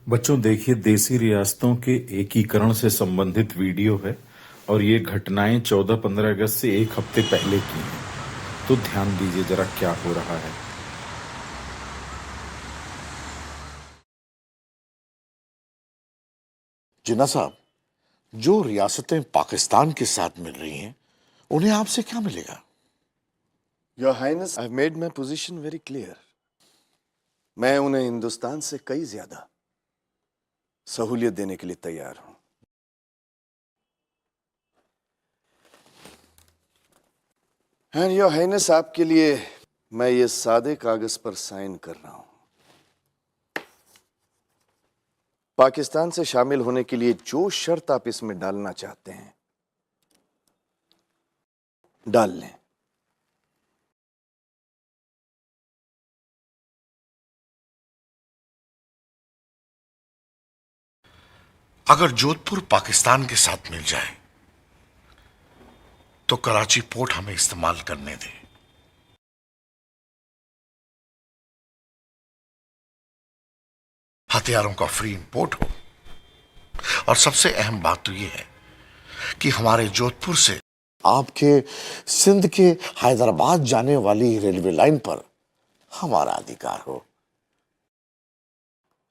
बच्चों देखिए, देसी रियासतों के एकीकरण से संबंधित वीडियो है और ये घटनाएं 14-15 अगस्त से एक हफ्ते पहले की हैं। तो ध्यान दीजिए जरा क्या हो रहा है। जिन्ना साहब, जो रियासतें पाकिस्तान के साथ मिल रही हैं, उन्हें आपसे क्या मिलेगा? Your Highness, I've made my position very clear. मैं उन्हें हिंदुस्तान से कई ज्यादा सहूलियत देने के लिए तैयार हूं। एंड योर हाइनेस, आपके लिए मैं ये सादे कागज पर साइन कर रहा हूं। पाकिस्तान से शामिल होने के लिए जो शर्त आप इसमें डालना चाहते हैं, डाल लें। अगर जोधपुर पाकिस्तान के साथ मिल जाए तो कराची पोर्ट हमें इस्तेमाल करने दें। हथियारों का फ्री इंपोर्ट हो, और सबसे अहम बात तो यह है कि हमारे जोधपुर से आपके सिंध के हैदराबाद जाने वाली रेलवे लाइन पर हमारा अधिकार हो।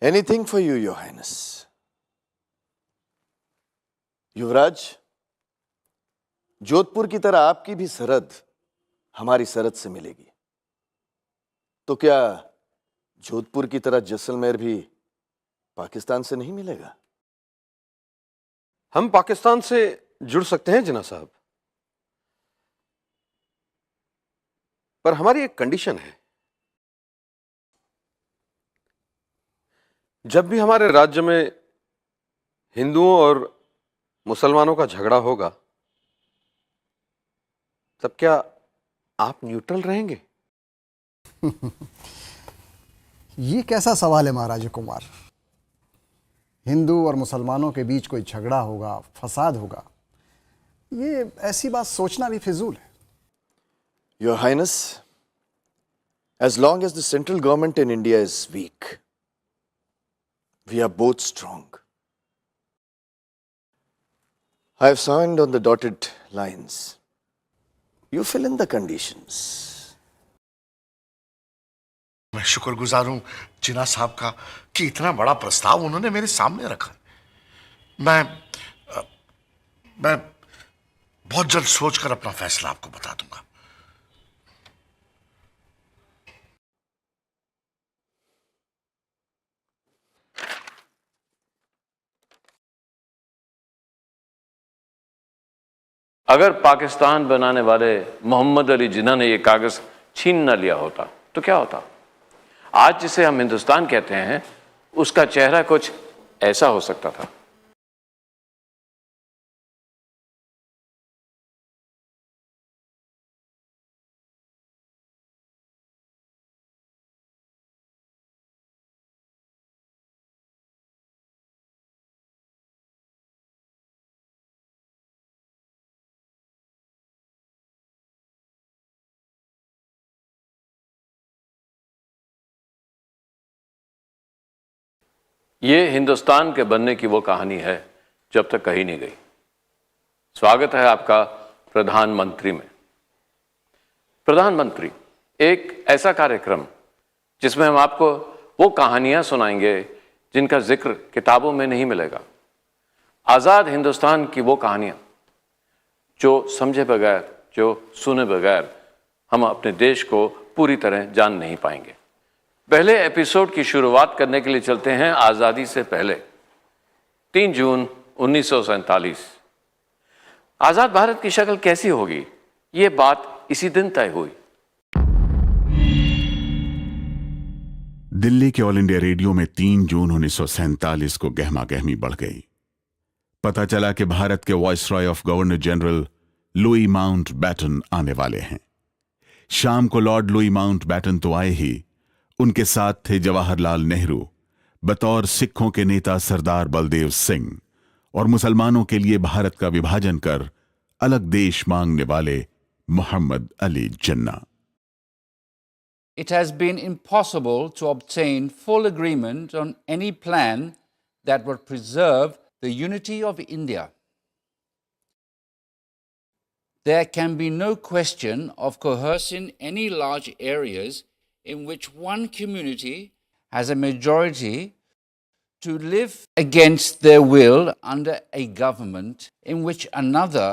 Anything for you, your highness. युवराज, जोधपुर की तरह आपकी भी सरहद हमारी सरहद से मिलेगी, तो क्या जोधपुर की तरह जैसलमेर भी पाकिस्तान से नहीं मिलेगा? हम पाकिस्तान से जुड़ सकते हैं जिन्ना साहब, पर हमारी एक कंडीशन है। जब भी हमारे राज्य में हिंदुओं और मुसलमानों का झगड़ा होगा, तब क्या आप न्यूट्रल रहेंगे? ये कैसा सवाल है महाराज कुमार? हिंदू और मुसलमानों के बीच कोई झगड़ा होगा, फसाद होगा, ये ऐसी बात सोचना भी फिजूल है। Your Highness, as long as the central government in India is weak, we are both strong. I have signed on the dotted lines. You fill in the conditions. मैं शुक्रगुजार हूं जिन्ना साहब का कि इतना बड़ा प्रस्ताव उन्होंने मेरे सामने रखा। मैं बहुत जल्द सोचकर अपना फैसला आपको बता दूंगा। अगर पाकिस्तान बनाने वाले मोहम्मद अली जिन्ना ने यह कागज छीन न लिया होता तो क्या होता? आज जिसे हम हिंदुस्तान कहते हैं, उसका चेहरा कुछ ऐसा हो सकता था। ये हिंदुस्तान के बनने की वो कहानी है जो अब तक कही नहीं गई। स्वागत है आपका प्रधानमंत्री में। प्रधानमंत्री एक ऐसा कार्यक्रम जिसमें हम आपको वो कहानियां सुनाएंगे जिनका जिक्र किताबों में नहीं मिलेगा। आज़ाद हिंदुस्तान की वो कहानियां जो समझे बगैर, जो सुने बगैर हम अपने देश को पूरी तरह जान नहीं पाएंगे। पहले एपिसोड की शुरुआत करने के लिए चलते हैं आज़ादी से पहले, 3 जून 1947। आज़ाद भारत की शक्ल कैसी होगी, ये बात इसी दिन तय हुई। दिल्ली के ऑल इंडिया रेडियो में 3 जून 1947 को गहमा गहमी बढ़ गई। पता चला कि भारत के viceroy of governor general Louis Mountbatten आने वाले हैं। शाम को लॉर्ड लुई माउंट बैटन तो आए ही, उनके साथ थे जवाहरलाल नेहरू, बतौर सिखों के नेता सरदार बलदेव सिंह, और मुसलमानों के लिए भारत का विभाजन कर अलग देश मांगने वाले Mohammad Ali Jinnah. It has been impossible to obtain full agreement on any plan that would preserve the unity of India. There can be no question of coercing any large areas in which one community has a majority to live against their will under a government in which another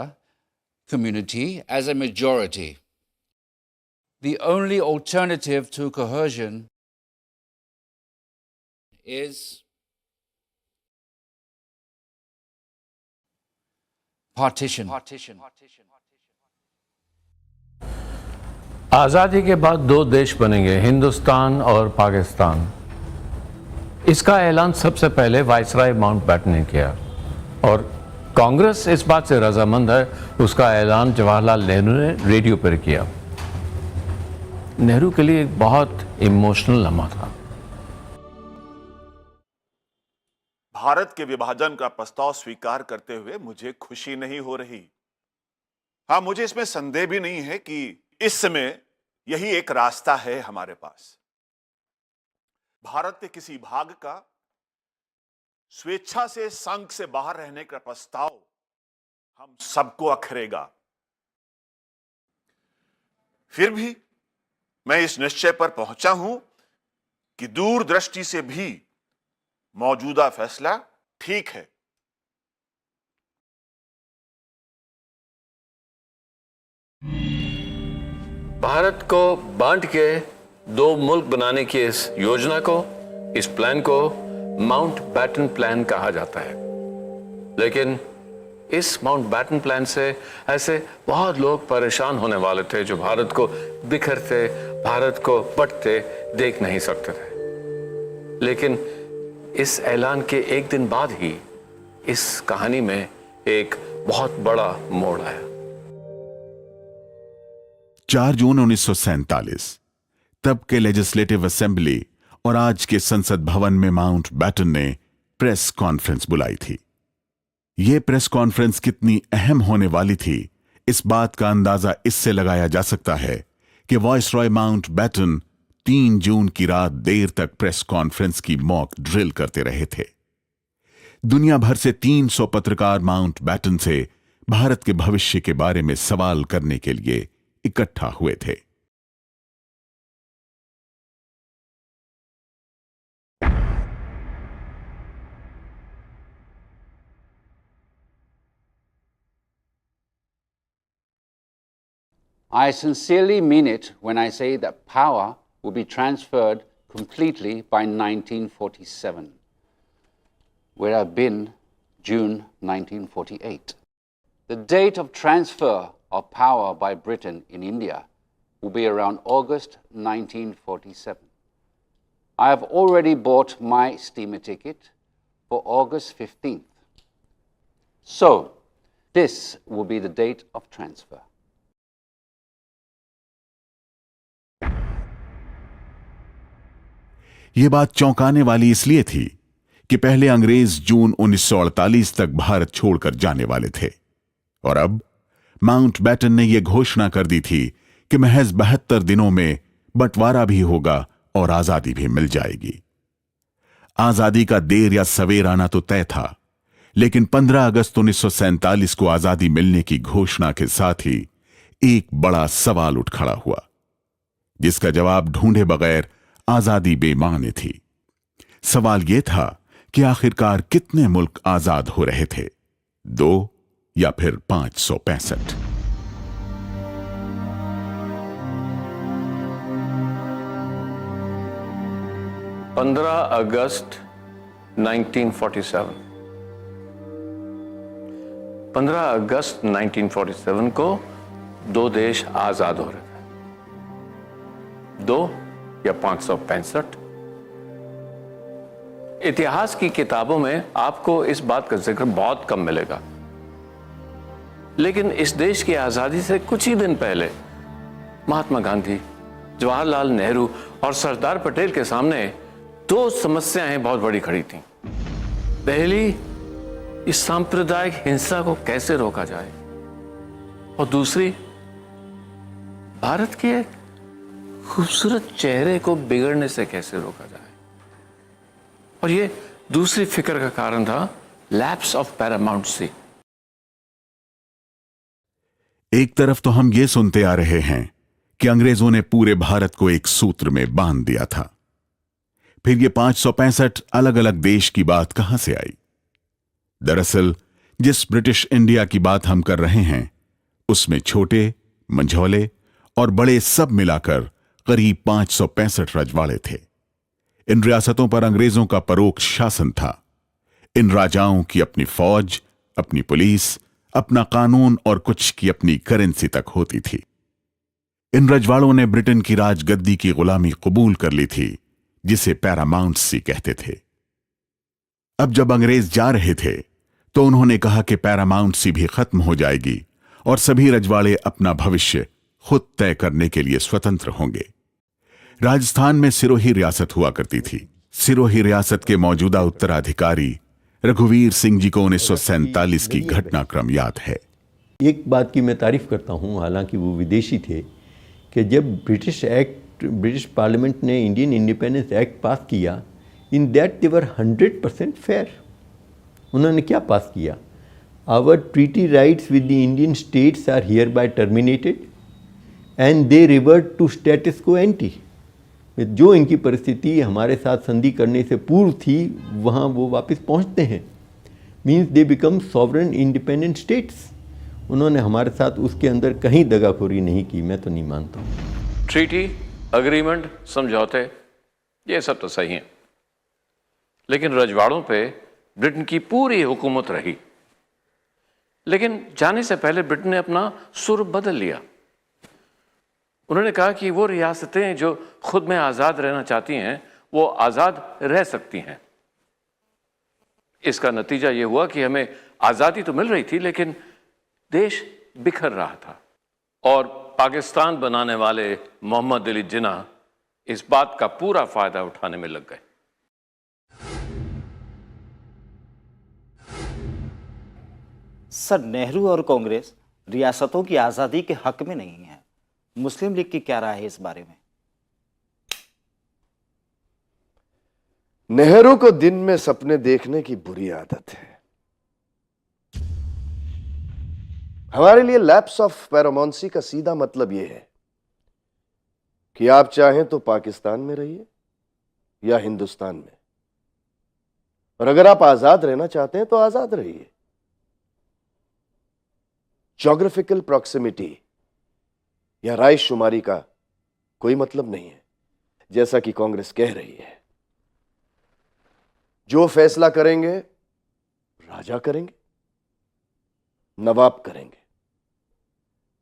community has a majority. The only alternative to coercion is partition. आज़ादी के बाद दो देश बनेंगे, हिंदुस्तान और पाकिस्तान। इसका ऐलान सबसे पहले वायसराय माउंटबैटन ने किया और कांग्रेस इस बात से रजामंद है। उसका ऐलान जवाहरलाल नेहरू ने रेडियो पर किया। नेहरू के लिए एक बहुत इमोशनल लम्हा था। भारत के विभाजन का प्रस्ताव स्वीकार करते हुए मुझे खुशी नहीं हो रही। हां, मुझे इसमें संदेह भी नहीं है कि इस समय यही एक रास्ता है हमारे पास। भारत के किसी भाग का स्वेच्छा से संघ से बाहर रहने का प्रस्ताव हम सबको अखरेगा। फिर भी मैं इस निश्चय पर पहुंचा हूं कि दूरदृष्टि से भी मौजूदा फैसला ठीक है। भारत को बांट के दो मुल्क बनाने की इस योजना को, इस प्लान को माउंटबैटन प्लान कहा जाता है। लेकिन इस माउंटबैटन प्लान से ऐसे बहुत लोग परेशान होने वाले थे जो भारत को बिखरते, भारत को बंटते देख नहीं सकते थे। लेकिन इस ऐलान के एक दिन बाद ही इस कहानी में एक बहुत बड़ा मोड़ आया। 4 जून 1947 तब के लेजिस्लेटिव असेंबली और आज के संसद भवन में माउंटबैटन ने प्रेस कॉन्फ्रेंस बुलाई थी। यह प्रेस कॉन्फ्रेंस कितनी अहम होने वाली थी, इस बात का अंदाजा इससे लगाया जा सकता है कि वायसरॉय माउंटबैटन 3 जून की रात देर तक प्रेस कॉन्फ्रेंस की मॉक ड्रिल करते रहे थे। दुनिया भर से 300 पत्रकार माउंटबैटन से भारत के भविष्य के बारे में सवाल करने के लिए इकट्ठा हुए थे। I sincerely mean it when I say that power will be transferred completely by 1947, where I've been June 1948. The date of transfer of power by Britain in India will be around August 1947. I have already bought my steamer ticket for August 15th. So, this will be the date of transfer. यह बात चौंकाने वाली इसलिए थी कि पहले अंग्रेज जून 1948 तक भारत छोड़कर जाने वाले थे और अब माउंटबैटन ने यह घोषणा कर दी थी कि महज 72 दिनों में बंटवारा भी होगा और आजादी भी मिल जाएगी। आजादी का देर या सवेर आना तो तय था, लेकिन 15 अगस्त 1947 को आजादी मिलने की घोषणा के साथ ही एक बड़ा सवाल उठ खड़ा हुआ, जिसका जवाब ढूंढे बगैर आजादी बेमानी थी। सवाल यह था कि आखिरकार कितने मुल्क आजाद हो रहे थे, 2 या फिर 565? अगस्त 1947 15 अगस्त 1947 को 2 देश आजाद हो रहे थे, 2 या 565। इतिहास की किताबों में आपको इस बात का जिक्र बहुत कम मिलेगा, लेकिन इस देश की आजादी से कुछ ही दिन पहले महात्मा गांधी, जवाहरलाल नेहरू और सरदार पटेल के सामने 2 समस्याएं बहुत बड़ी खड़ी थीं। पहली, इस सांप्रदायिक हिंसा को कैसे रोका जाए, और दूसरी, भारत के खूबसूरत चेहरे को बिगड़ने से कैसे रोका जाए। और ये दूसरी फिक्र का कारण था लैप्स ऑफ पैरामाउंटेंसी। एक तरफ तो हम ये सुनते आ रहे हैं कि अंग्रेजों ने पूरे भारत को एक सूत्र में बांध दिया था, फिर ये 565 अलग अलग देश की बात कहां से आई? दरअसल जिस ब्रिटिश इंडिया की बात हम कर रहे हैं उसमें छोटे, मंझौले और बड़े सब मिलाकर करीब 565 रजवाड़े थे। इन रियासतों पर अंग्रेजों का परोक्ष शासन था। इन राजाओं की अपनी फौज, अपनी पुलिस, अपना कानून और कुछ की अपनी करेंसी तक होती थी। इन रजवाड़ों ने ब्रिटेन की राजगद्दी की गुलामी कबूल कर ली थी, जिसे पैरामाउंटेंसी कहते थे। अब जब अंग्रेज जा रहे थे तो उन्होंने कहा कि पैरामाउंटेंसी भी खत्म हो जाएगी और सभी रजवाड़े अपना भविष्य खुद तय करने के लिए स्वतंत्र होंगे। राजस्थान में सिरोही रियासत हुआ करती थी। सिरोही रियासत के मौजूदा उत्तराधिकारी रघुवीर सिंह जी को 1947 की घटनाक्रम याद है। एक बात की मैं तारीफ करता हूं, हालांकि वो विदेशी थे, कि जब ब्रिटिश पार्लियामेंट ने इंडियन इंडिपेंडेंस एक्ट पास किया, in that they were 100% fair. उन्होंने क्या पास किया? Our treaty rights with the Indian states are hereby terminated and they revert to status quo ante. जो इनकी परिस्थिति हमारे साथ संधि करने से पूर्व थी वहाँ वो वापस पहुँचते हैं। Means they become sovereign independent states. उन्होंने हमारे साथ उसके अंदर कहीं दगाखोरी नहीं की, मैं तो नहीं मानता हूँ। ट्रीटी, अग्रीमेंट, समझौते, ये सब तो सही हैं, लेकिन रजवाड़ों पे ब्रिटेन की पूरी हुकूमत रही। लेकिन जाने से पहले ब्रिटेन ने अपना सुर बदल लिया। उन्होंने कहा कि वो रियासतें जो खुद में आज़ाद रहना चाहती हैं वो आज़ाद रह सकती हैं। इसका नतीजा ये हुआ कि हमें आज़ादी तो मिल रही थी लेकिन देश बिखर रहा था, और पाकिस्तान बनाने वाले मोहम्मद अली जिन्ना इस बात का पूरा फायदा उठाने में लग गए। सर, नेहरू और कांग्रेस रियासतों की आज़ादी के हक में नहीं है। मुस्लिम लीग की क्या राय है इस बारे में? नेहरू को दिन में सपने देखने की बुरी आदत है। हमारे लिए लैप्स ऑफ पैरामाउंटेंसी का सीधा मतलब यह है कि आप चाहें तो पाकिस्तान में रहिए या हिंदुस्तान में, और अगर आप आजाद रहना चाहते हैं तो आजाद रहिए। ज्योग्राफिकल प्रॉक्सिमिटी या राय शुमारी का कोई मतलब नहीं है, जैसा कि कांग्रेस कह रही है। जो फैसला करेंगे राजा करेंगे, नवाब करेंगे।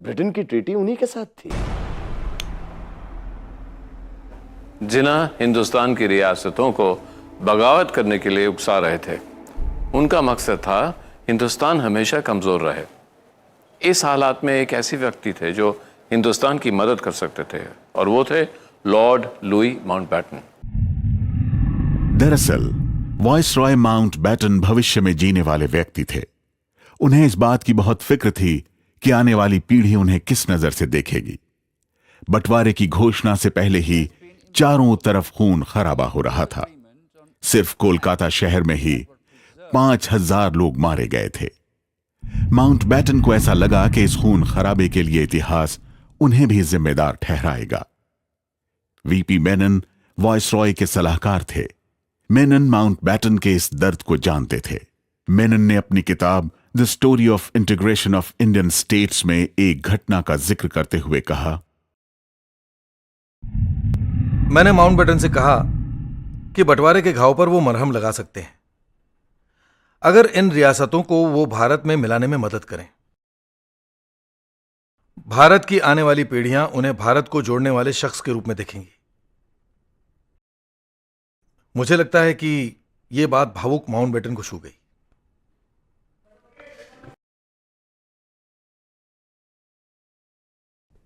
ब्रिटेन की ट्रीटी उन्हीं के साथ थी। जिन्ना हिंदुस्तान की रियासतों को बगावत करने के लिए उकसा रहे थे। उनका मकसद था हिंदुस्तान हमेशा कमजोर रहे। इस हालात में एक ऐसे व्यक्ति थे जो हिंदुस्तान की मदद कर सकते थे, और वो थे लॉर्ड लुई माउंटबैटन। दरअसल वाइसरॉय माउंटबैटन भविष्य में जीने वाले व्यक्ति थे। उन्हें इस बात की बहुत फिक्र थी कि आने वाली पीढ़ी उन्हें किस नजर से देखेगी। बंटवारे की घोषणा से पहले ही चारों तरफ खून खराबा हो रहा था। सिर्फ कोलकाता शहर में ही 5000 लोग मारे गए थे। माउंटबैटन को ऐसा लगा कि इस खून खराबे के लिए इतिहास उन्हें भी जिम्मेदार ठहराएगा। वीपी मेनन वाइसरॉय के सलाहकार थे। मेनन माउंटबैटन के इस दर्द को जानते थे। मेनन ने अपनी किताब the story of integration of Indian states में एक घटना का जिक्र करते हुए कहा, मैंने माउंटबैटन से कहा कि बंटवारे के घाव पर वो मरहम लगा सकते हैं अगर इन रियासतों को वो भारत में मिलाने में मदद करें। भारत की आने वाली पीढ़ियां उन्हें भारत को जोड़ने वाले शख्स के रूप में देखेंगी। मुझे लगता है कि यह बात भावुक माउंटबैटन को छू गई।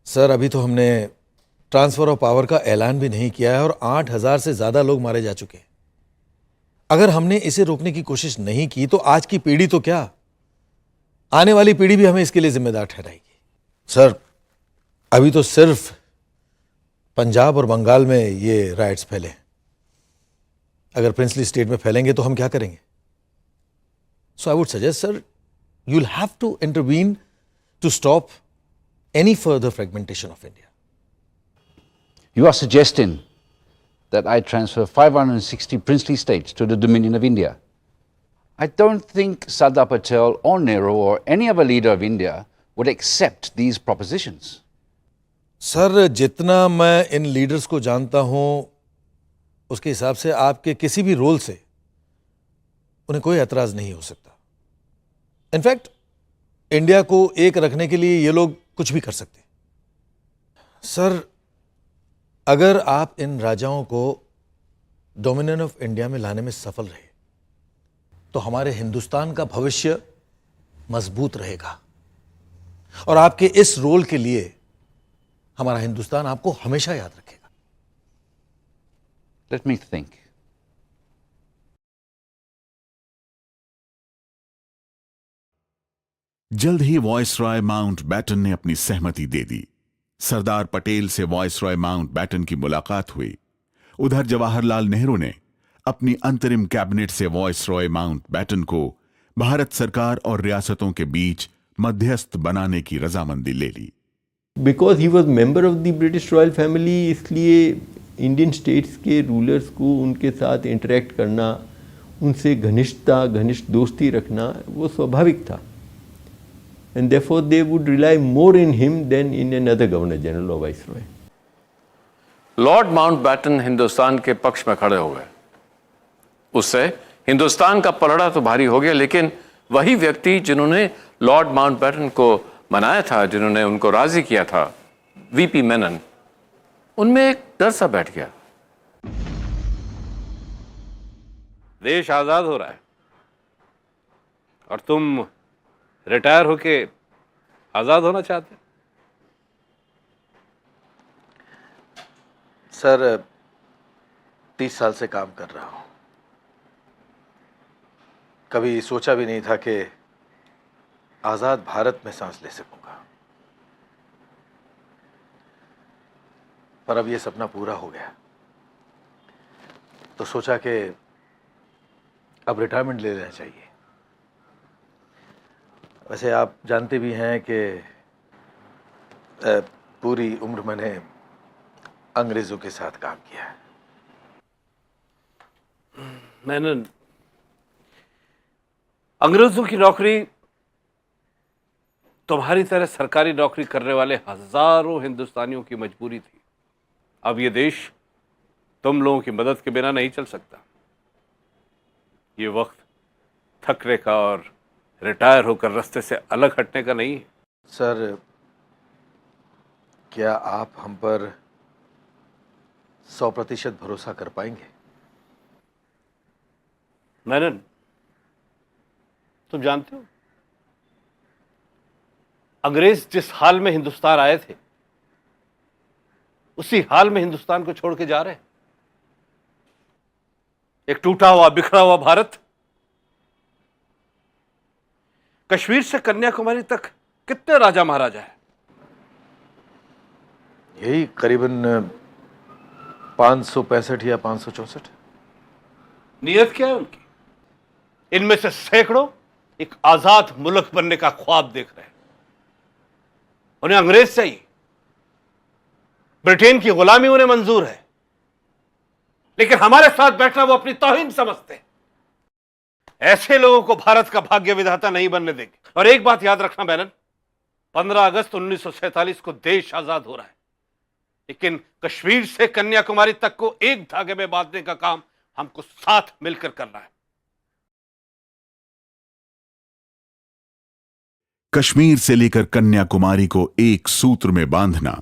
सर, अभी तो हमने ट्रांसफर ऑफ पावर का ऐलान भी नहीं किया है और 8000 से ज्यादा लोग मारे जा चुके हैं। अगर हमने इसे रोकने की कोशिश नहीं की तो आज की पीढ़ी तो क्या, आने वाली पीढ़ी भी हमें इसके लिए जिम्मेदार ठहराएगी। सर, अभी तो सिर्फ पंजाब और बंगाल में ये राइट्स फैले हैं। अगर प्रिंसली स्टेट में फैलेंगे तो हम क्या करेंगे? So I would suggest sir, you will have to intervene to stop any further fragmentation of India. You are suggesting that I transfer 560 princely states to the Dominion of India. I don't think Sardar Patel or Nehru or any other leader of India would accept these propositions. Sir, जितना मैं इन leaders को जानता हूं उसके हिसाब से आपके किसी भी रोल से उन्हें कोई एतराज नहीं हो सकता। इनफैक्ट इंडिया को एक रखने के लिए ये लोग कुछ भी कर सकते। सर, अगर आप इन राजाओं को डोमिनियन ऑफ इंडिया में लाने में सफल रहे तो हमारे हिंदुस्तान का भविष्य मजबूत रहेगा और आपके इस रोल के लिए हमारा हिंदुस्तान आपको हमेशा याद रखेगा। Let me think. जल्द ही वॉइसरॉय माउंटबेटन ने अपनी सहमति दे दी। सरदार पटेल से वॉइसरॉय माउंटबेटन की मुलाकात हुई। उधर जवाहरलाल नेहरू ने अपनी अंतरिम कैबिनेट से वॉइसरॉय माउंटबेटन को भारत सरकार और रियासतों के बीच मध्यस्थ बनाने की रजामंदी ले ली। Because he was member of the British royal family, इसलिए इंडियन स्टेट्स के रूलर्स को उनके साथ इंटरेक्ट करना, उनसे घनिष्ठ दोस्ती रखना वो स्वाभाविक था। And therefore they would rely more in him than in another Governor General or Viceroy. Lord Mountbatten Hindustan के पक्ष में खड़े हो गए। उससे हिंदुस्तान का पलड़ा तो भारी हो गया, लेकिन वही व्यक्ति जिन्होंने लॉर्ड माउंटबेटन को मनाया था, जिन्होंने उनको राजी किया था, वीपी मेनन, उनमें एक डर सा बैठ गया। देश आजाद हो रहा है और तुम रिटायर होके आजाद होना चाहते? सर, 30 साल से काम कर रहा हूं। कभी सोचा भी नहीं था कि आजाद भारत में सांस ले सकूंगा, पर अब ये सपना पूरा हो गया तो सोचा कि अब रिटायरमेंट ले लेना चाहिए। वैसे आप जानते भी हैं कि पूरी उम्र मैंने अंग्रेजों के साथ काम किया है। मैंने अंग्रेजों की नौकरी तुम्हारी तरह सरकारी नौकरी करने वाले हजारों हिंदुस्तानियों की मजबूरी थी। अब ये देश तुम लोगों की मदद के बिना नहीं चल सकता। ये वक्त थकने का और रिटायर होकर रास्ते से अलग हटने का नहीं है। सर, क्या आप हम पर 100% भरोसा कर पाएंगे? मेनन, तुम जानते हो अंग्रेज जिस हाल में हिंदुस्तान आए थे उसी हाल में हिंदुस्तान को छोड़ के जा रहे हैं। एक टूटा हुआ बिखरा हुआ भारत। कश्मीर से कन्याकुमारी तक कितने राजा महाराजा हैं? यही करीबन 565 या 564। नीयत क्या है उनकी? इनमें से सैकड़ों एक आजाद मुल्क बनने का ख्वाब देख रहे हैं। उन्हें अंग्रेज चाहिए, ब्रिटेन की गुलामी उन्हें मंजूर है, लेकिन हमारे साथ बैठना वो अपनी तौहीन समझते हैं। ऐसे लोगों को भारत का भाग्य विधाता नहीं बनने देंगे। और एक बात याद रखना बैनन, 15 अगस्त 1947 को देश आजाद हो रहा है, लेकिन कश्मीर से कन्याकुमारी तक को एक धागे में बांधने का काम हमको साथ मिलकर करना है। कश्मीर से लेकर कन्याकुमारी को एक सूत्र में बांधना,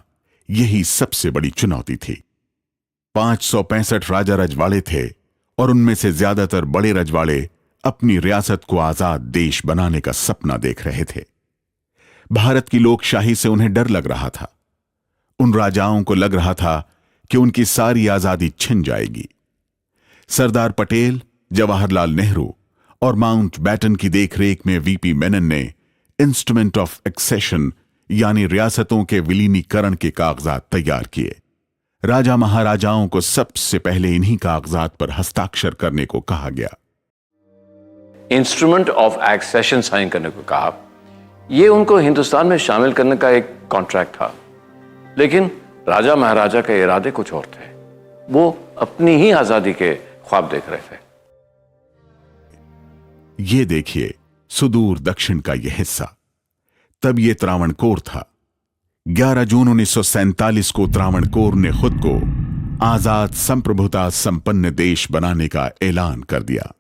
यही सबसे बड़ी चुनौती थी। 565 राजा रजवाड़े थे और उनमें से ज्यादातर बड़े रजवाड़े अपनी रियासत को आजाद देश बनाने का सपना देख रहे थे। भारत की लोकशाही से उन्हें डर लग रहा था। उन राजाओं को लग रहा था कि उनकी सारी आजादी छिन जाएगी। सरदार पटेल, जवाहरलाल नेहरू और माउंटबेटन की देखरेख में वीपी मेनन ने इंस्ट्रूमेंट ऑफ एक्सेशन यानी रियासतों के विलीनीकरण के कागजात तैयार किए। राजा महाराजाओं को सबसे पहले इन्हीं कागजात पर हस्ताक्षर करने को कहा गया। इंस्ट्रूमेंट ऑफ एक्सेशन साइन करने को कहा। यह उनको हिंदुस्तान में शामिल करने का एक कॉन्ट्रैक्ट था, लेकिन राजा महाराजा के इरादे कुछ और थे। वो अपनी ही आजादी के ख्वाब देख रहे थे। ये देखिए सुदूर दक्षिण का यह हिस्सा, तब यह त्रावणकोर था। 11 जून 1947 को त्रावणकोर ने खुद को आजाद संप्रभुता संपन्न देश बनाने का ऐलान कर दिया।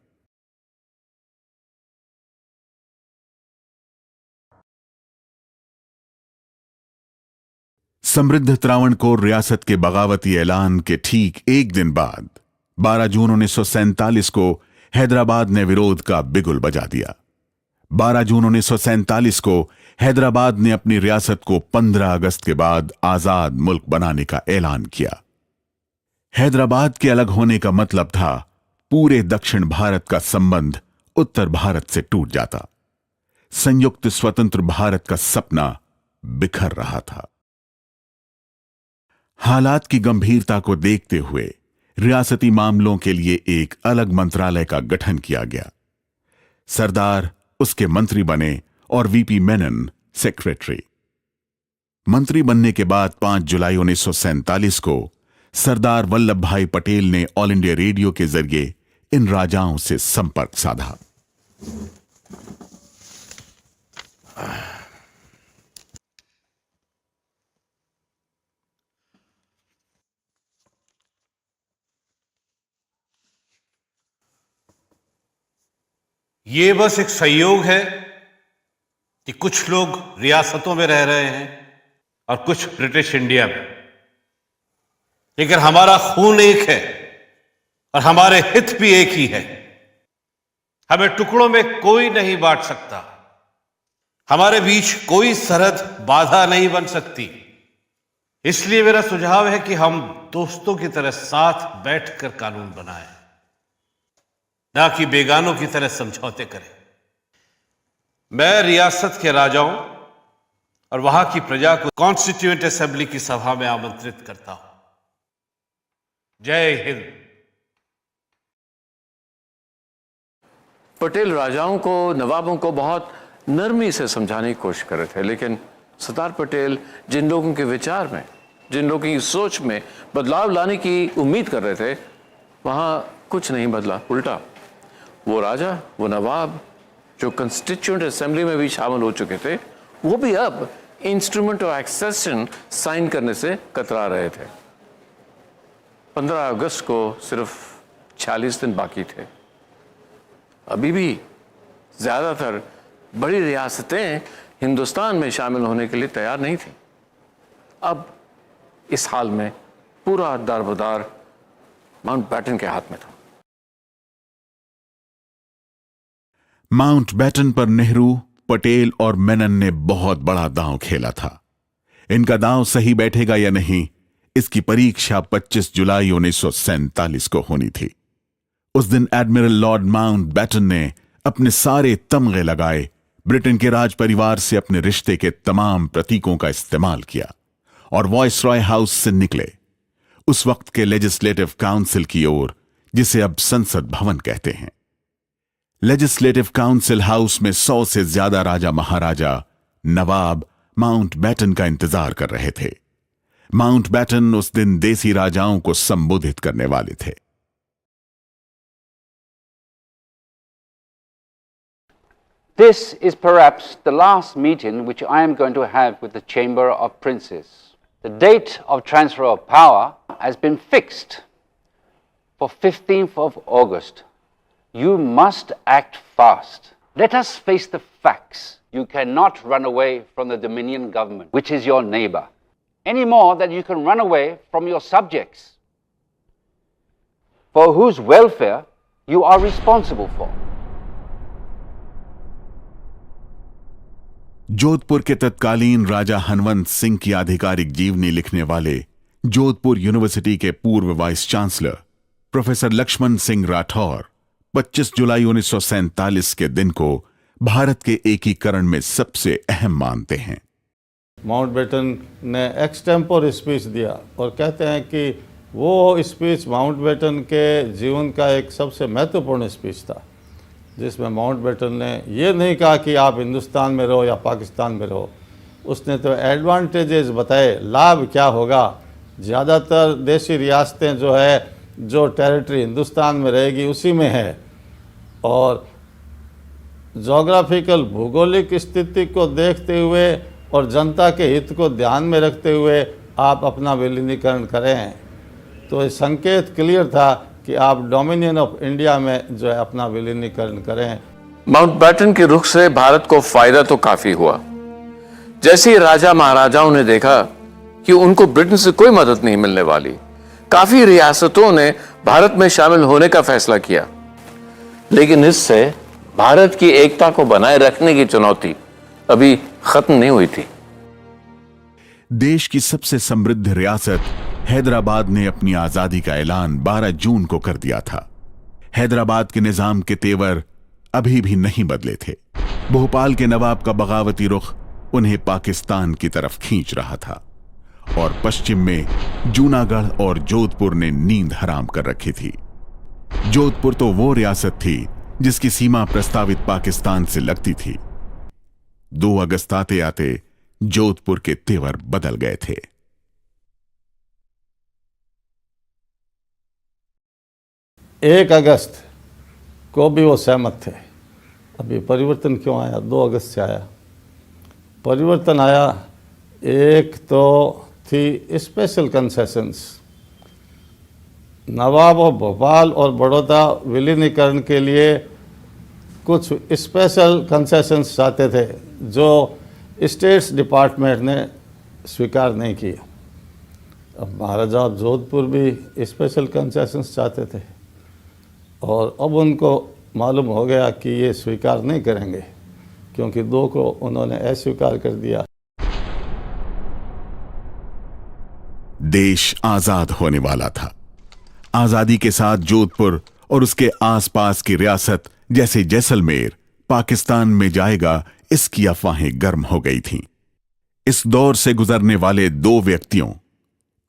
समृद्ध त्रावणकोर रियासत के बगावती ऐलान के ठीक एक दिन बाद 12 जून 1947 को हैदराबाद ने विरोध का बिगुल बजा दिया। 12 जून 1947 को हैदराबाद ने अपनी रियासत को 15 अगस्त के बाद आजाद मुल्क बनाने का ऐलान किया। हैदराबाद के अलग होने का मतलब था पूरे दक्षिण भारत का संबंध उत्तर भारत से टूट जाता। संयुक्त स्वतंत्र भारत का सपना बिखर रहा था। हालात की गंभीरता को देखते हुए रियासती मामलों के लिए एक अलग मंत्रालय का गठन किया गया। सरदार उसके मंत्री बने और वीपी मेनन सेक्रेटरी। मंत्री बनने के बाद 5 जुलाई 1947 को सरदार वल्लभ भाई पटेल ने ऑल इंडिया रेडियो के जरिए इन राजाओं से संपर्क साधा। ये बस एक संयोग है कि कुछ लोग रियासतों में रह रहे हैं और कुछ ब्रिटिश इंडिया में, लेकिन हमारा खून एक है और हमारे हित भी एक ही है। हमें टुकड़ों में कोई नहीं बांट सकता। हमारे बीच कोई सरहद बाधा नहीं बन सकती। इसलिए मेरा सुझाव है कि हम दोस्तों की तरह साथ बैठकर कानून बनाएं, ना कि बेगानों की तरह समझौते करें। मैं रियासत के राजाओं और वहां की प्रजा को कॉन्स्टिट्यूएंट असेंबली की सभा में आमंत्रित करता हूं। जय हिंद। पटेल राजाओं को, नवाबों को बहुत नरमी से समझाने की कोशिश कर रहे थे, लेकिन सरदार पटेल जिन लोगों के विचार में, जिन लोगों की सोच में बदलाव लाने की उम्मीद कर रहे थे, वहां कुछ नहीं बदला। उल्टा वो राजा, वो नवाब जो कॉन्स्टिट्यूएंट असेंबली में भी शामिल हो चुके थे, वो भी अब इंस्ट्रूमेंट ऑफ एक्सेशन साइन करने से कतरा रहे थे। 15 अगस्त को सिर्फ 46 दिन बाकी थे। अभी भी ज्यादातर बड़ी रियासतें हिंदुस्तान में शामिल होने के लिए तैयार नहीं थी। अब इस हाल में पूरा दारोमदार माउंटबेटन के हाथ में था। माउंटबेटन पर नेहरू, पटेल और मेनन ने बहुत बड़ा दांव खेला था। इनका दांव सही बैठेगा या नहीं, इसकी परीक्षा 25 जुलाई 1947 को होनी थी। उस दिन एडमिरल लॉर्ड माउंटबेटन ने अपने सारे तमगे लगाए, ब्रिटेन के राज परिवार से अपने रिश्ते के तमाम प्रतीकों का इस्तेमाल किया और वॉइसरॉय हाउस से निकले, उस वक्त के लेजिस्लेटिव काउंसिल की ओर, जिसे अब संसद भवन कहते हैं। लेजिस्लेटिव काउंसिल हाउस में 100 से ज्यादा राजा महाराजा, नवाब माउंटबेटन का इंतजार कर रहे थे। माउंटबेटन उस दिन देसी राजाओं को संबोधित करने वाले थे। This is perhaps the last meeting which I am going to have with the Chamber of Princes. The date of transfer of power has been fixed for 15th of August. You must act fast. Let us face the facts. You cannot run away from the Dominion government, which is your neighbor, any more than you can run away from your subjects, for whose welfare you are responsible for. Jodhpur के तत्कालीन राजा हनवंत सिंह की आधिकारिक जीवनी लिखने वाले Jodhpur university के पूर्व vice chancellor professor Laxman Singh Rathore 25 जुलाई 1947 के दिन को भारत के एकीकरण में सबसे अहम मानते हैं। माउंटबेटन ने एक्सटेम्पोर स्पीच दिया और कहते हैं कि वो स्पीच माउंटबेटन के जीवन का एक सबसे महत्वपूर्ण स्पीच था, जिसमें माउंटबेटन ने ये नहीं कहा कि आप हिंदुस्तान में रहो या पाकिस्तान में रहो। उसने तो एडवांटेजेस बताए, लाभ क्या होगा। ज़्यादातर देशी रियासतें जो है, जो टेरिटरी हिंदुस्तान में रहेगी उसी में है, और जोग्राफिकल भूगोलिक स्थिति को देखते हुए और जनता के हित को ध्यान में रखते हुए आप अपना विलीनीकरण करें। तो ये संकेत क्लियर था कि आप डोमिनियन ऑफ इंडिया में जो है अपना विलीनीकरण करें। माउंटबेटन के रुख से भारत को फायदा तो काफी हुआ। जैसे ही राजा महाराजाओं ने देखा कि उनको ब्रिटेन से कोई मदद नहीं मिलने वाली, काफी रियासतों ने भारत में शामिल होने का फैसला किया। लेकिन इससे भारत की एकता को बनाए रखने की चुनौती अभी खत्म नहीं हुई थी। देश की सबसे समृद्ध रियासत हैदराबाद ने अपनी आजादी का ऐलान 12 जून को कर दिया था। हैदराबाद के निजाम के तेवर अभी भी नहीं बदले थे। भोपाल के नवाब का बगावती रुख उन्हें पाकिस्तान की तरफ खींच रहा था, और पश्चिम में जूनागढ़ और जोधपुर ने नींद हराम कर रखी थी। जोधपुर तो वो रियासत थी जिसकी सीमा प्रस्तावित पाकिस्तान से लगती थी। 2 अगस्त आते आते जोधपुर के तेवर बदल गए थे। 1 अगस्त को भी वो सहमत थे। अभी परिवर्तन क्यों आया? 2 अगस्त से आया परिवर्तन आया। एक तो थी special concessions. Nawab of Bhopal और बड़ौदा विलीनीकरण के लिए कुछ स्पेशल कंसेशंस चाहते थे, जो स्टेट्स डिपार्टमेंट ने स्वीकार नहीं किया। अब महाराजा जोधपुर भी स्पेशल कंसेशंस चाहते थे, और अब उनको मालूम हो गया कि ये स्वीकार नहीं करेंगे, क्योंकि 2 को उन्होंने अस्वीकार कर दिया। देश आजाद होने वाला था। आजादी के साथ जोधपुर और उसके आसपास की रियासत जैसे जैसलमेर पाकिस्तान में जाएगा, इसकी अफवाहें गर्म हो गई थीं। इस दौर से गुजरने वाले 2 व्यक्तियों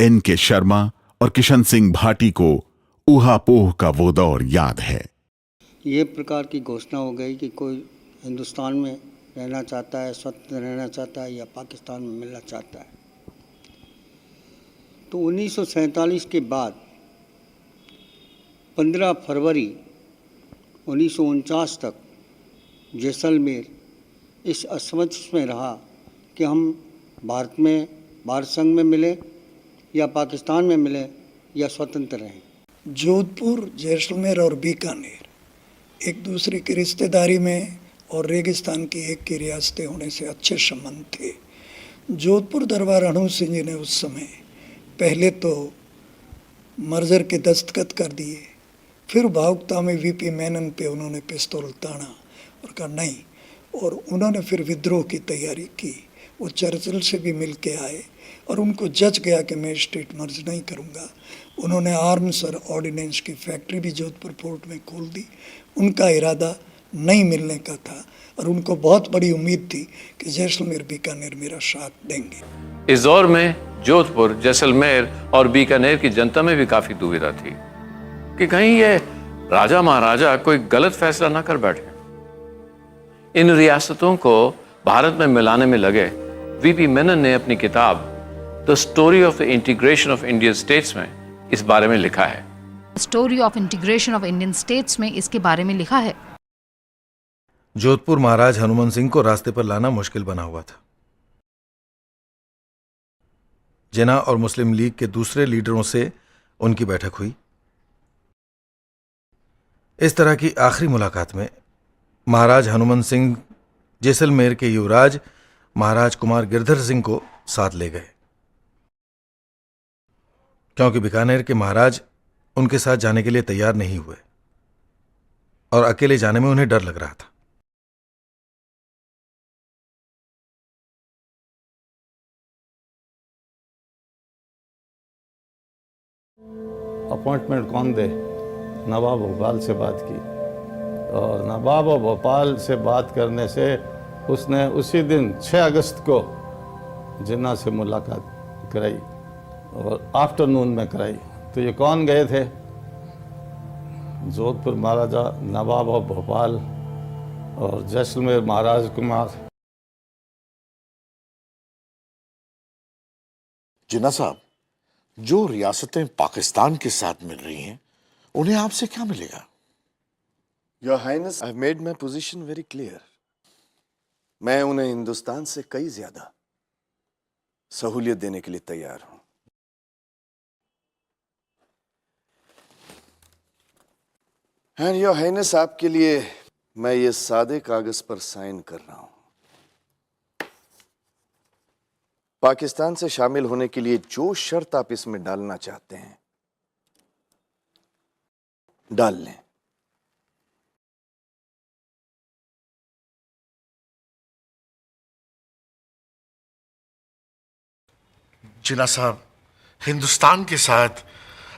N.K. शर्मा और किशन सिंह भाटी को ऊहापोह का वो दौर याद है। ये प्रकार की घोषणा हो गई कि कोई हिंदुस्तान में रहना चाहता है, स्वतंत्र रहना चाहता है, या पाकिस्तान में मिलना चाहता है। तो 1947 के बाद 15 फरवरी 1949 तक जैसलमेर इस असमंजस में रहा कि हम भारत संघ में मिले या पाकिस्तान में मिले या स्वतंत्र रहें। जोधपुर, जैसलमेर और बीकानेर एक दूसरे की रिश्तेदारी में और रेगिस्तान की एक की रियासतें होने से अच्छे संबंध थे। जोधपुर दरबार रणू सिंह जी ने उस समय पहले तो मर्जर के दस्तखत कर दिए, फिर भावुकता में वीपी मेनन पे उन्होंने पिस्तौल ताना और कहा नहीं, और उन्होंने फिर विद्रोह की तैयारी की। वो चर्चिल से भी मिल के आए और उनको जज गया कि मैं स्टेट मर्ज नहीं करूँगा। उन्होंने आर्म्स और ऑर्डिनेंस की फैक्ट्री भी जोधपुर फोर्ट में खोल दी। उनका इरादा नहीं मिलने का था, और उनको बहुत बड़ी उम्मीद थी कि जैसलमेर बीकानेर मेरा साथ देंगे। इस दौर में जोधपुर, जैसलमेर और बीकानेर की जनता में भी काफी दुविधा थी कि कहीं ये राजा महाराजा कोई गलत फैसला ना कर बैठे। इन रियासतों को भारत में मिलाने में लगे वीपी मेनन ने अपनी किताब the story of the integration of Indian states में इस बारे में लिखा है। Story of integration of Indian states में इसके बारे में लिखा है। जोधपुर महाराज हनुमान सिंह को रास्ते पर लाना मुश्किल बना हुआ था। जिन्ना और मुस्लिम लीग के दूसरे लीडरों से उनकी बैठक हुई। इस तरह की आखिरी मुलाकात में महाराज हनुमान सिंह जैसलमेर के युवराज महाराज कुमार गिरधर सिंह को साथ ले गए, क्योंकि बीकानेर के महाराज उनके साथ जाने के लिए तैयार नहीं हुए और अकेले जाने में उन्हें डर लग रहा था। अपॉइंटमेंट कौन दे? नवाब भोपाल से बात की, और नवाब भोपाल से बात करने से उसने उसी दिन 6 अगस्त को जिन्ना से मुलाकात कराई और आफ्टरनून में कराई। तो ये कौन गए थे? जोधपुर महाराजा नवाब ऑफ भोपाल और जैसलमेर महाराज कुमार। जिन्ना साहब, जो रियासतें पाकिस्तान के साथ मिल रही हैं, उन्हें आपसे क्या मिलेगा? Your highness, I have made my position very clear. मैं उन्हें हिंदुस्तान से कई ज्यादा सहूलियत देने के लिए तैयार हूं। एंड योर हाइनेस, आपके लिए मैं ये सादे कागज पर साइन कर रहा हूं। पाकिस्तान से शामिल होने के लिए जो शर्त आप इसमें डालना चाहते हैं, डाल लें। जिन्ना साहब, हिंदुस्तान के साथ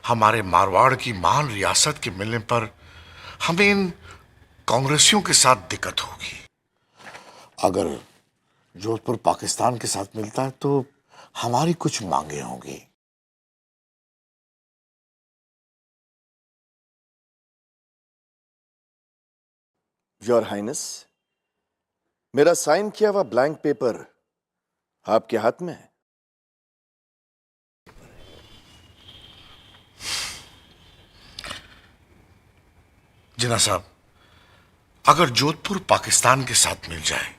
हमारे मारवाड़ की महान रियासत के मिलने पर हमें इन कांग्रेसियों के साथ दिक्कत होगी। अगर जोधपुर पाकिस्तान के साथ मिलता है तो हमारी कुछ मांगे होंगी। योर हाइनेस, मेरा साइन किया हुआ ब्लैंक पेपर आपके हाथ में है। जिन्ना साहब, अगर जोधपुर पाकिस्तान के साथ मिल जाए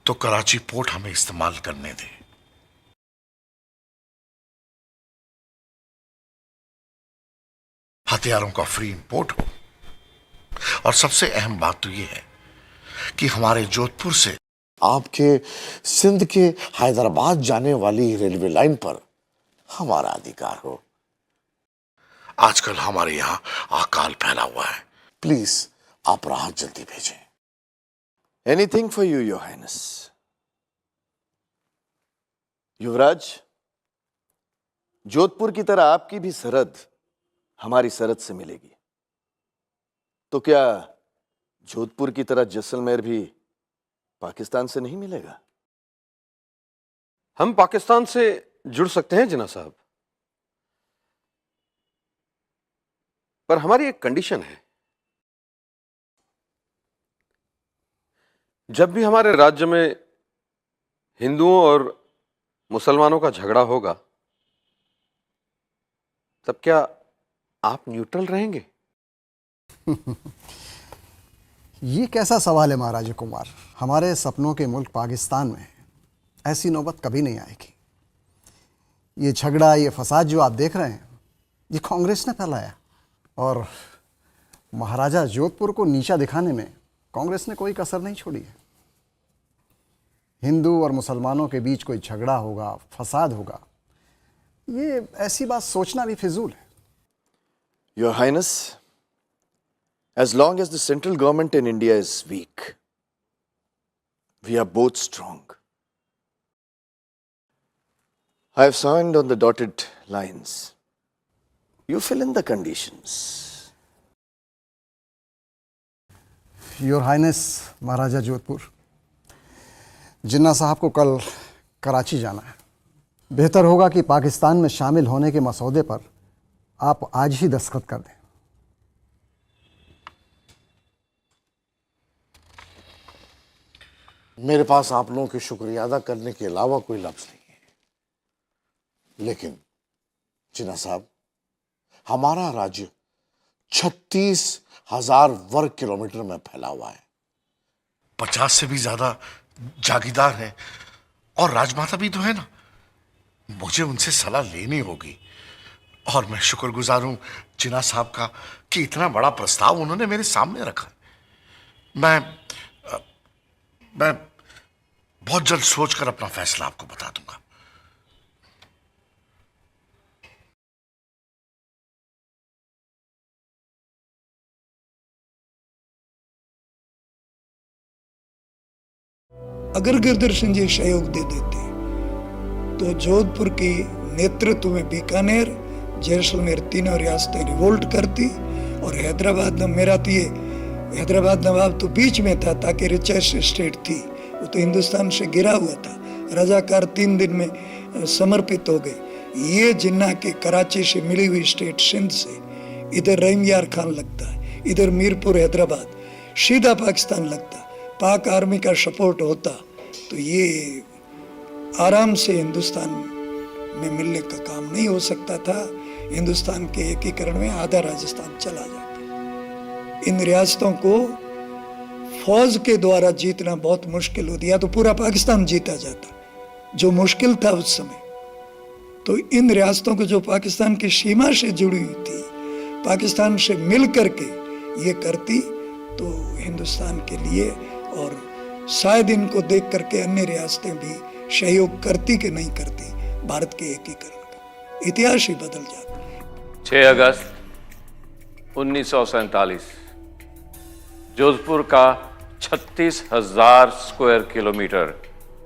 तो कराची पोर्ट हमें इस्तेमाल करने दें। हथियारों का फ्री इंपोर्ट हो, और सबसे अहम बात तो यह है कि हमारे जोधपुर से आपके सिंध के हैदराबाद जाने वाली रेलवे लाइन पर हमारा अधिकार हो। आजकल हमारे यहां अकाल फैला हुआ है, प्लीज आप राहत जल्दी भेजें। Anything for you, your highness. युवराज, जोधपुर की तरह आपकी भी सरहद हमारी सरहद से मिलेगी, तो क्या जोधपुर की तरह जैसलमेर भी पाकिस्तान से नहीं मिलेगा? हम पाकिस्तान से जुड़ सकते हैं जिन्ना साहब, पर हमारी एक कंडीशन है। जब भी हमारे राज्य में हिंदुओं और मुसलमानों का झगड़ा होगा, तब क्या आप न्यूट्रल रहेंगे? ये कैसा सवाल है महाराज कुमार? हमारे सपनों के मुल्क पाकिस्तान में ऐसी नौबत कभी नहीं आएगी। ये झगड़ा, ये फसाद जो आप देख रहे हैं, ये कांग्रेस ने फैलाया, और महाराजा जोधपुर को नीचा दिखाने में कांग्रेस ने कोई कसर नहीं छोड़ी है। हिंदू और मुसलमानों के बीच कोई झगड़ा होगा, फसाद होगा, ये ऐसी बात सोचना भी फिजूल है। Your highness, as long as the central government in India is weak, we are both strong. I have signed on the dotted lines. You fill in the conditions. Your highness Maharaja Jodhpur, Jinnah sahib को कल कराची जाना है। बेहतर होगा कि पाकिस्तान में शामिल होने के मसौदे पर आप आज ही दस्तखत कर दें। मेरे पास आप लोगों के शुक्रिया अदा करने के अलावा कोई लफ्ज नहीं है, लेकिन जिन्ना साहब, हमारा राज्य 36,000 वर्ग किलोमीटर में फैला हुआ है। 50 से भी ज्यादा जागीरदार हैं और राजमाता भी तो है ना। मुझे उनसे सलाह लेनी होगी, और मैं शुक्रगुजार हूं जिन्ना साहब का कि इतना बड़ा प्रस्ताव उन्होंने मेरे सामने रखा। मैं बहुत जल्द सोचकर अपना फैसला आपको बता दूंगा। अगर गिरधर सिंह जी सहयोग दे देते तो जोधपुर की नेतृत्व में बीकानेर, जैसलमेर तीनों रियासतें रिवोल्ट करती, और हैदराबाद मेरा तो ये हैदराबाद नवाब तो बीच में था ताकि रिचेस्ट स्टेट थी, वो तो हिंदुस्तान से गिरा हुआ था। रजाकार 3 दिन में समर्पित हो गए। ये जिन्ना के कराची से मिली हुई स्टेट सिंध से इधर रहीम यार खान लगता है, इधर मीरपुर हैदराबाद, सीधा पाकिस्तान लगता। पाक आर्मी का सपोर्ट होता तो ये आराम से हिंदुस्तान में मिलने का काम नहीं हो सकता था। हिंदुस्तान के एकीकरण में आधा राजस्थान चला जाता। इन रियासतों को फौज के द्वारा जीतना बहुत मुश्किल होती, या तो पूरा पाकिस्तान जीता जाता, जो मुश्किल था उस समय। तो इन रियासतों को जो पाकिस्तान की सीमा से जुड़ी हुई थी, पाकिस्तान से मिल करके ये करती तो हिंदुस्तान के लिए, और शायद इनको देख करके अन्य रियासतें भी सहयोग करती कि नहीं करती भारत के एकीकरण का, इतिहास ही बदल जाता। 6 अगस्त 1947 जोधपुर का 36,000 स्क्वायर किलोमीटर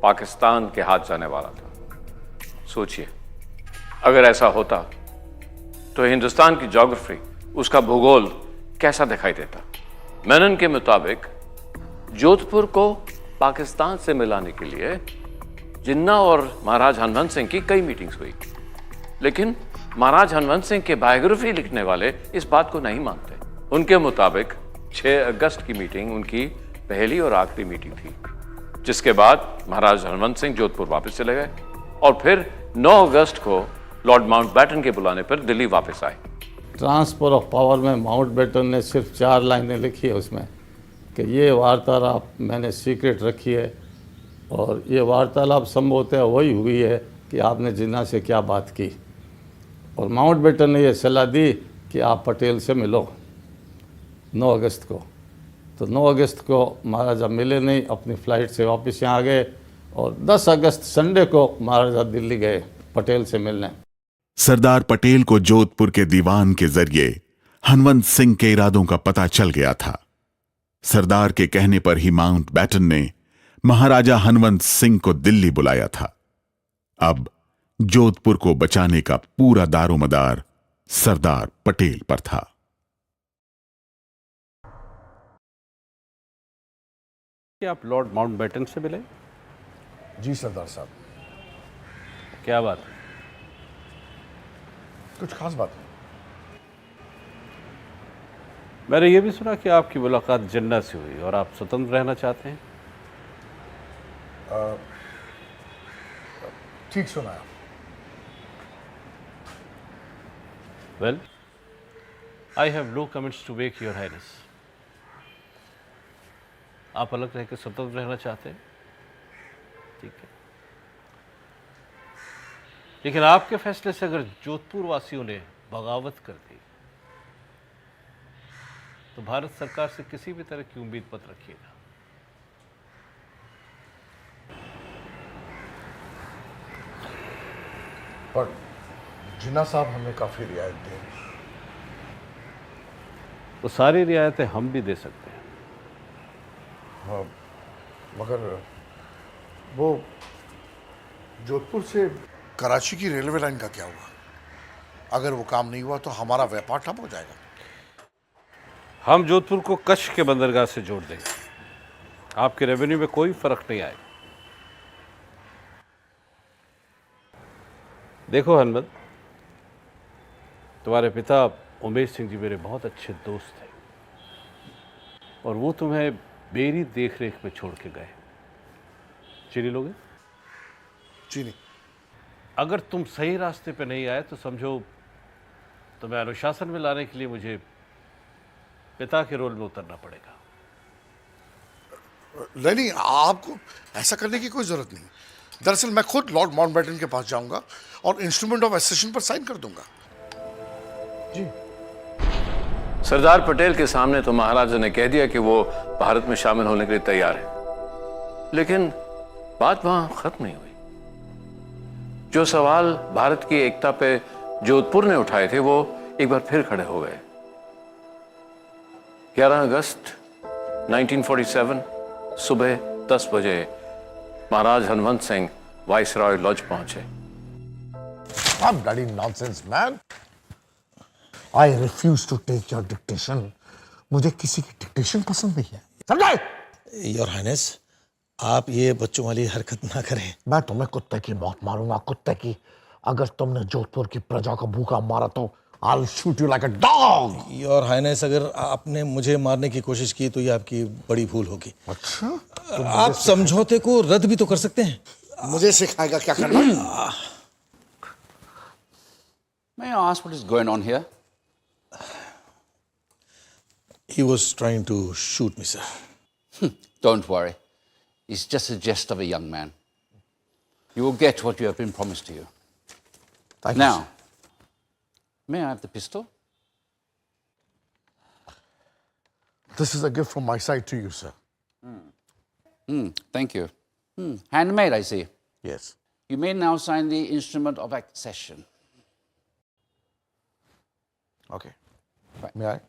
पाकिस्तान के हाथ जाने वाला था। सोचिए, अगर ऐसा होता तो हिंदुस्तान की ज्योग्राफी, उसका भूगोल कैसा दिखाई देता। मेनन के मुताबिक जोधपुर को पाकिस्तान से मिलाने के लिए जिन्ना और महाराज हनवंत सिंह की कई मीटिंग्स हुई, लेकिन महाराज हनवंत सिंह के बायोग्राफी लिखने वाले इस बात को नहीं मानते। उनके मुताबिक 6 अगस्त की मीटिंग उनकी पहली और आखिरी मीटिंग थी, जिसके बाद महाराज हनवंत सिंह जोधपुर वापस चले गए और फिर 9 अगस्त को लॉर्ड माउंटबेटन के बुलाने पर दिल्ली वापस आए। ट्रांसफर ऑफ पावर में माउंटबेटन ने सिर्फ 4 लाइनें लिखी है उसमें कि ये वार्तालाप मैंने सीक्रेट रखी है, और ये वार्तालाप संभवतः वही हुई है कि आपने जिन्ना से क्या बात की, और माउंटबेटन ने ये सलाह दी कि आप पटेल से मिलो 9 अगस्त को। तो 9 अगस्त को महाराजा मिले नहीं, अपनी फ़्लाइट से वापस यहाँ आ गए, और 10 अगस्त संडे को महाराजा दिल्ली गए पटेल से मिलने। सरदार पटेल को जोधपुर के दीवान के जरिए हनवंत सिंह के इरादों का पता चल गया था। सरदार के कहने पर ही माउंटबेटन ने महाराजा हनवंत सिंह को दिल्ली बुलाया था। अब जोधपुर को बचाने का पूरा दारोमदार सरदार पटेल पर था। कि आप लॉर्ड माउंटबेटन से मिले? जी सरदार साहब। क्या बात? कुछ खास बात नहीं। मैंने ये भी सुना कि आपकी मुलाकात जिन्ना से हुई और आप स्वतंत्र रहना चाहते हैं। ठीक सुना आप। Well, I have no comments to make your highness. आप अलग रह के स्वतंत्र रहना चाहते हैं, ठीक है, लेकिन आपके फैसले से अगर जोधपुर वासियों ने बगावत कर दी तो भारत सरकार से किसी भी तरह की उम्मीद मत रखिएगा। पर जिन्ना साहब हमें काफी रियायत दी। वो सारी रियायतें हम भी दे सकते हैं। हाँ, मगर वो जोधपुर से कराची की रेलवे लाइन का क्या हुआ? अगर वो काम नहीं हुआ तो हमारा व्यापार ठप हो जाएगा। हम जोधपुर को कच्छ के बंदरगाह से जोड़ देंगे, आपके रेवेन्यू में कोई फर्क नहीं आएगा। देखो हनवंत, तुम्हारे पिता उमेश सिंह जी मेरे बहुत अच्छे दोस्त थे और वो तुम्हें मेरी देखरेख में छोड़ के गए। चीनी लोगे? चीनी। अगर तुम सही रास्ते पे नहीं आए तो समझो तुम्हें अनुशासन में लाने के लिए मुझे पिता के रोल में उतरना पड़ेगा। नहीं, आपको ऐसा करने की कोई जरूरत नहीं। दरअसल मैं खुद लॉर्ड माउंटबेटन के पास जाऊंगा और इंस्ट्रूमेंट ऑफ एसेशन पर साइन कर दूंगा। जी। सरदार पटेल के सामने तो महाराजा ने कह दिया कि वो भारत में शामिल होने के लिए तैयार है, लेकिन बात वहां खत्म नहीं हुई। जो सवाल भारत की एकता पे जोधपुर ने उठाए थे वो एक बार फिर खड़े हो गए। 11 अगस्त 1947 सुबह 10 बजे महाराज हनवंत सिंह वाइसरॉय लॉज पहुंचे। Stop bloody nonsense, man. I refuse to take your dictation. मुझे किसी की डिक्टेशन पसंद नहीं है, समझे? योर हाइनेस, आप ये बच्चों वाली हरकत ना करें। मैं तुम्हें कुत्ते की मौत मारूंगा, कुत्ते की। अगर तुमने जोधपुर की प्रजा को भूखा मारा तो I'll shoot you like a dog. Your highness, अगर आपने मुझे मारने की कोशिश की तो ये आपकी बड़ी भूल होगी। अच्छा, आप समझौते को रद्द भी तो कर सकते हैं। मुझे सिखाएगा क्या करना? May I ask what is going on here? He was trying to shoot me, sir. Don't worry. It's just a jest of a young man. You will get what you have been promised to you. Thank you, now, sir. may I have the pistol? This is a gift from my side to you, sir. Thank you. Handmade, I see. Yes. You may now sign the instrument of accession. Okay. May I?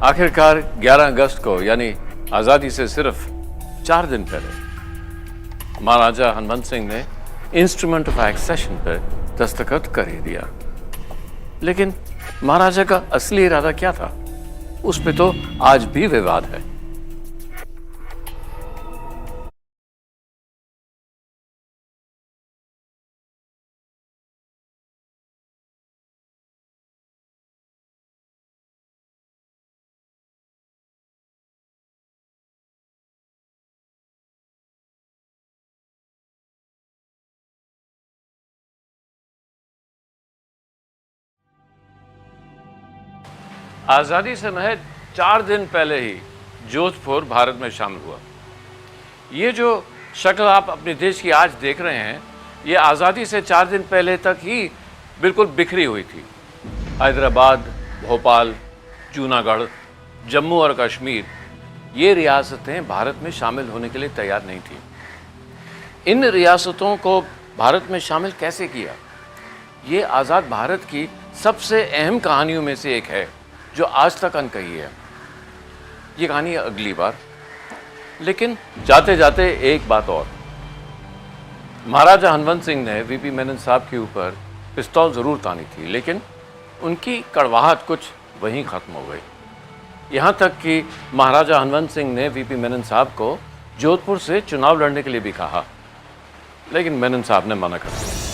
आखिरकार 11 अगस्त को यानी आज़ादी से सिर्फ 4 दिन पहले महाराजा हनुमंत सिंह ने instrument of accession पर दस्तखत कर ही दिया। लेकिन महाराजा का असली इरादा क्या था, उस पे तो आज भी विवाद है। आज़ादी से महज 4 दिन पहले ही जोधपुर भारत में शामिल हुआ। ये जो शक्ल आप अपने देश की आज देख रहे हैं, ये आज़ादी से 4 दिन पहले तक ही बिल्कुल बिखरी हुई थी। हैदराबाद, भोपाल, जूनागढ़, जम्मू और कश्मीर, ये रियासतें भारत में शामिल होने के लिए तैयार नहीं थी। इन रियासतों को भारत में शामिल कैसे किया, ये आज़ाद भारत की सबसे अहम कहानियों में से एक है जो आज तक अनकही है। ये कहानी अगली बार। लेकिन जाते जाते एक बात और, महाराजा हनुमंत सिंह ने वीपी मेनन साहब के ऊपर पिस्तौल ज़रूर तानी थी, लेकिन उनकी कड़वाहट कुछ वहीं ख़त्म हो गई। यहाँ तक कि महाराजा हनुमंत सिंह ने वीपी मेनन साहब को जोधपुर से चुनाव लड़ने के लिए भी कहा, लेकिन मेनन साहब ने मना कर दिया।